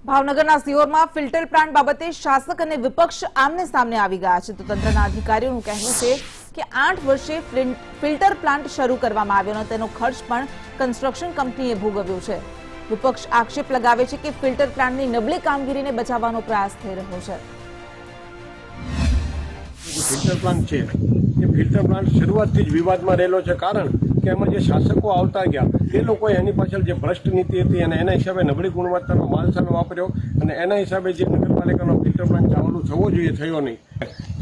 ભાવનગરના સિહોરમાં filter plant બાબતે શાસક અને વિપક્ષ આમને સામને આવી ગયા છે તો તંત્રના અધિકારીઓનું કહેવું છે કે 8 વર્ષે ફિલ્ટર પ્લાન્ટ શરૂ કરવામાં આવ્યો અને તેનો ખર્ચ પણ કન્સ્ટ્રક્શન કંપનીએ ભોગવ્યો છે। વિપક્ષ આક્ષેપ લગાવે છે કે ફિલ્ટર પ્લાન્ટની નબળી કામગીરીને બચાવવાનો પ્રયાસ થઈ રહ્યો છે। ફિલ્ટર પ્લાન્ટ છે એ ફિલ્ટર પ્લાન્ટ શરૂઆતથી જ વિવાદમાં રહેલો છે, કારણ કે એમાં જે શાસકો આવતા ગયા એ લોકોએ એની પાછળ જે ભ્રષ્ટ નીતિ હતી અને એના હિસાબે નબળી ગુણવત્તાનો માલસાલ વાપર્યો અને એના હિસાબે જે નગરપાલિકાનો ફિલ્ટર પ્લાન્ટ ચાલુ થવો જોઈએ થયો નહીં।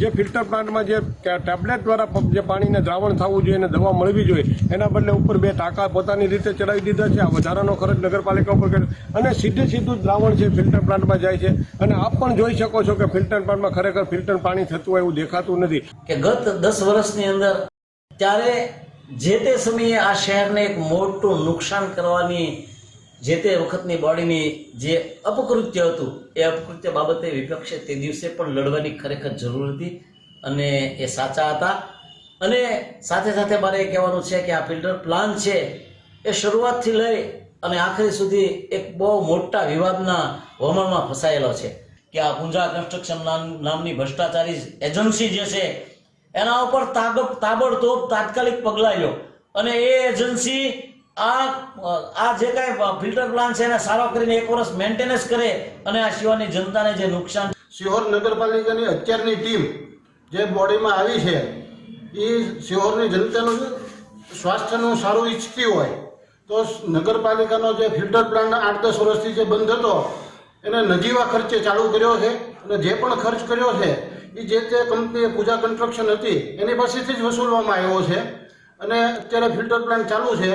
જે ફિલ્ટર પ્લાન્ટમાં જે ટેબ્લેટ દ્વારા જે પાણીને દ્રાવણ થવું જોઈએ અને દવા મળવી જોઈએ એના બદલે ઉપર 2 ટાંકા પોતાની રીતે ચડાવી દીધા છે। આ વધારાનો ખર્ચ નગરપાલિકા ઉપર કર્યો અને સીધું દ્રાવણ છે ફિલ્ટર પ્લાન્ટમાં જાય છે અને આપ પણ જોઈ શકો છો કે ફિલ્ટર પ્લાન્ટમાં ખરેખર ફિલ્ટર પાણી થતું હોય એવું દેખાતું નથી। કે ગત 10 વર્ષની અંદર ત્યારે જે તે સમયે આ શહેરને એક મોટું નુકસાન કરવાની જે તે વખતની બોડીની જે અપકૃત્ય હતું એ અપકૃત્ય બાબતે વિપક્ષે તે દિવસે પણ લડવાની ખરેખર જરૂર હતી અને એ સાચા હતા। અને સાથે સાથે મારે એ કહેવાનું છે કે આ ફિલ્ટર પ્લાન છે એ શરૂઆતથી લઈ અને આખરી સુધી એક બહુ મોટા વિવાદના વમળમાં ફસાયેલો છે કે આ પૂંજા કન્સ્ટ્રક્શન નામની ભ્રષ્ટાચારી એજન્સી જે છે એના ઉપર તાબડતોબ તાત્કાલિક પગલાં લ્યો અને એ એજન્સી આ જે કાંઈ ફિલ્ટર પ્લાન્ટ છે એને સારો કરીને 1 વર્ષ મેન્ટેનન્સ કરે અને આ સિહોરની જનતાને જે નુકસાન સિહોર નગરપાલિકાની અત્યારની ટીમ જે બોડીમાં આવી છે એ સિહોરની જનતાનું સ્વાસ્થ્યનું સારું ઈચ્છતી હોય તો નગરપાલિકાનો જે ફિલ્ટર પ્લાન્ટ 8-10 વર્ષથી જે બંધ હતો એને નજીવા ખર્ચે ચાલુ કર્યો છે અને જે પણ ખર્ચ કર્યો છે એ જે તે કંપની પૂજા કન્સ્ટ્રક્શન હતી એની પાસેથી જ વસૂલવામાં આવ્યો છે અને અત્યારે ફિલ્ટર પ્લાન્ટ ચાલુ છે।